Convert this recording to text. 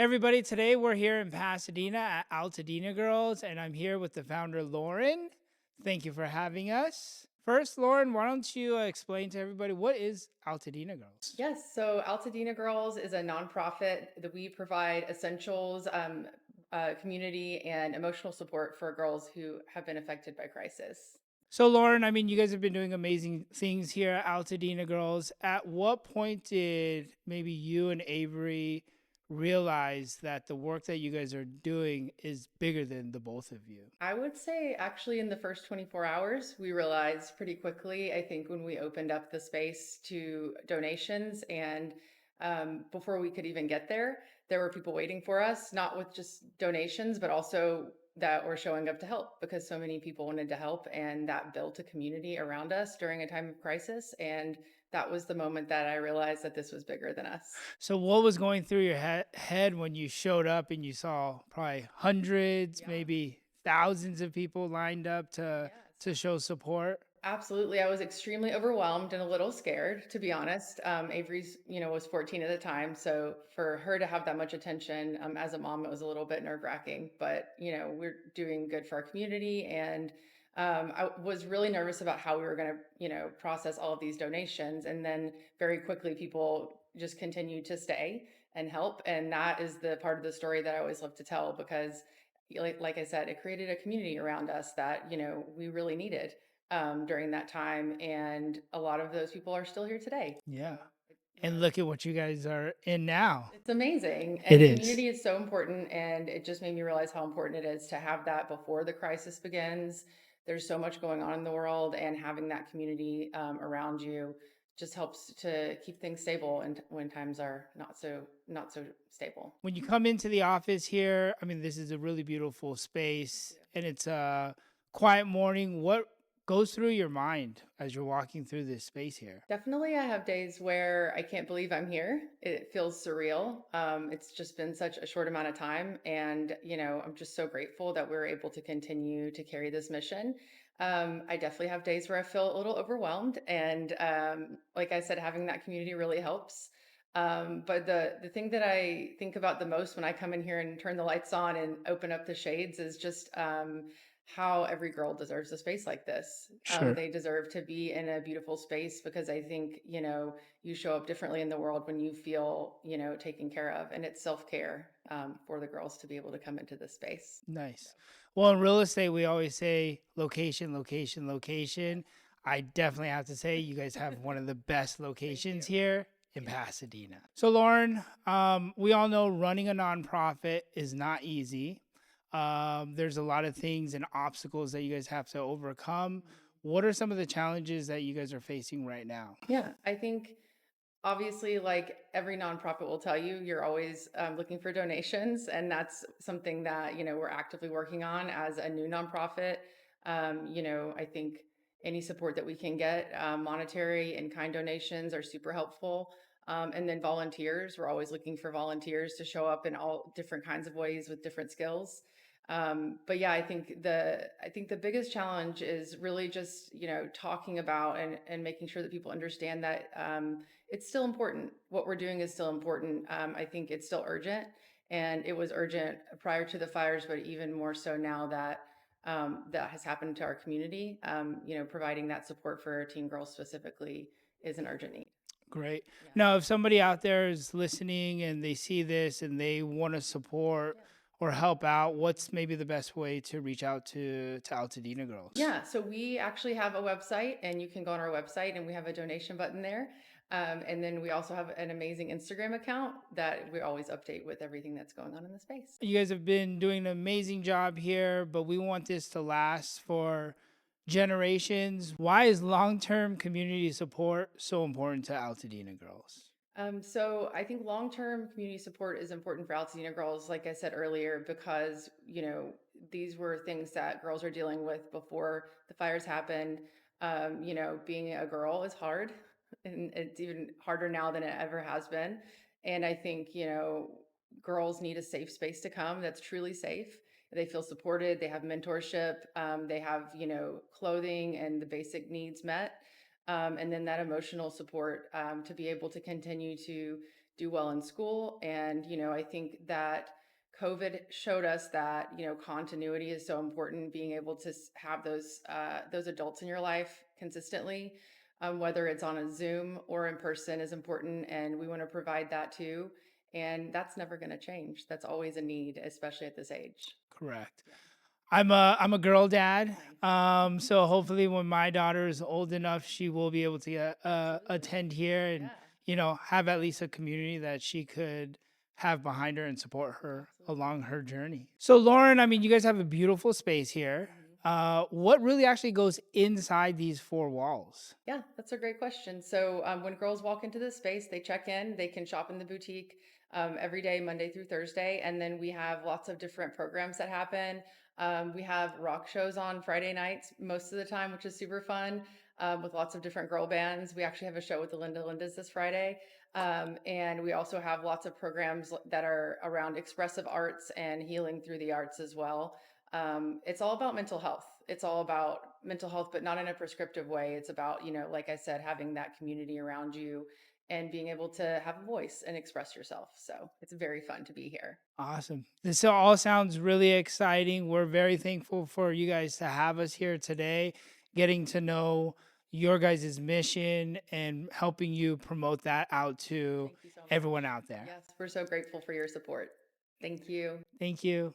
Everybody, today we're here in Pasadena at Altadena Girls, and I'm here with the founder, Lauren. Thank you for having us. First, Lauren, why don't you explain to everybody what is Altadena Girls? Yes, so Altadena Girls is a nonprofit that we provide essentials, community, and emotional support for girls who have been affected by crisis. So, Lauren, I mean, you guys have been doing amazing things here at Altadena Girls. At what point did maybe you and Avery realize that the work that you guys are doing is bigger than the both of you? I would say actually in the first 24 hours, we realized pretty quickly, I think, when we opened up the space to donations and before we could even get there were people waiting for us, not with just donations, but also that were showing up to help because so many people wanted to help. And that built a community around us during a time of crisis. And that was the moment that I realized that this was bigger than us. So, what was going through your head when you showed up and you saw probably hundreds, Yeah. maybe thousands of people lined up Yes. to show support? Absolutely. I was extremely overwhelmed and a little scared, to be honest. Avery's, was 14 at the time. So for her to have that much attention as a mom, it was a little bit nerve wracking, but, we're doing good for our community. And I was really nervous about how we were going to, process all of these donations. And then very quickly, people just continued to stay and help. And that is the part of the story that I always love to tell because like I said, it created a community around us that, we really needed during that time. And a lot of those people are still here today. Yeah. And We're, look at what you guys are in now. it's amazing. It And is. community is so important. And it just made me realize how important it is to have that before the crisis begins. There's so much going on in the world, and having that community around you just helps to keep things stable and when times are not so stable. When you come into the office here, I mean, this is a really beautiful space and it's a quiet morning. What goes through your mind as you're walking through this space here? Definitely, I have days where I can't believe I'm here. It feels surreal. It's just been such a short amount of time. And, I'm just so grateful that we're able to continue to carry this mission. I definitely have days where I feel a little overwhelmed. And like I said, having that community really helps. But the thing that I think about the most when I come in here and turn the lights on and open up the shades is just how every girl deserves a space like this. Sure. They deserve to be in a beautiful space because I think, you show up differently in the world when you feel, taken care of. And it's self care for the girls to be able to come into this space. So, Nice. Well, in real estate, we always say location, location, yes. location. I definitely have to say you guys have one of the best Thank you. locations here in Yeah. Pasadena. So, Lauren, we all know running a nonprofit is not easy. There's a lot of things and obstacles that you guys have to overcome. What are some of the challenges that you guys are facing right now? Yeah. I think obviously, like every nonprofit will tell you, you're always looking for donations. And that's something that, we're actively working on as a new nonprofit. I think any support that we can get, monetary and kind donations are super helpful. And then volunteers, we're always looking for volunteers to show up in all different kinds of ways with different skills. But yeah, I think the biggest challenge is really just talking about and making sure that people understand that it's still important. What we're doing is still important. I think it's still urgent, and it was urgent prior to the fires, but even more so now that that has happened to our community. Providing that support for teen girls specifically is an urgent need. Great. Yeah. Now, if somebody out there is listening and they see this and they want to support Yeah. or help out, what's maybe the best way to reach out to Altadena Girls? Yeah, so we actually have a website, and you can go on our website, and we have a donation button there. And then we also have an amazing Instagram account that we always update with everything that's going on in the space. You guys have been doing an amazing job here, but we want this to last for generations. Why is long term community support so important to Altadena Girls? So I think long-term community support is important for Altadena girls, like I said earlier, because these were things that girls are dealing with before the fires happened. Being a girl is hard, and it's even harder now than it ever has been. And I think girls need a safe space to come that's truly safe. They feel supported. They have mentorship. They have clothing and the basic needs met, and then that emotional support to be able to continue to do well in school. And, I think that COVID showed us that, continuity is so important, being able to have those adults in your life consistently, whether it's on a Zoom or in person is important. And we want to provide that too. And that's never going to change. That's always a need, especially at this age. Correct. Yeah. I'm a girl dad. Nice. So hopefully when my daughter is old enough, she will be able to Absolutely. attend here and, Yeah. have at least a community that she could have behind her and support her Absolutely. along her journey. So Lauren, I mean, you guys have a beautiful space here. Mhm. What really actually goes inside these four walls? Yeah, that's a great question. So when girls walk into this space, they check in, they can shop in the boutique every day, Monday through Thursday. And then we have lots of different programs that happen. We have rock shows on Friday nights most of the time, which is super fun, with lots of different girl bands. We actually have a show with the Lindas this Friday. And we also have lots of programs that are around expressive arts and healing through the arts as well. It's all about mental health. It's all about mental health, but not in a prescriptive way. It's about, like I said, having that community around you and being able to have a voice and express yourself. So it's very fun to be here. Awesome. This all sounds really exciting. We're very thankful for you guys to have us here today, getting to know your guys' mission and helping you promote that out to Thank you so much. everyone out there. Yes, we're so grateful for your support. Thank you. Thank you.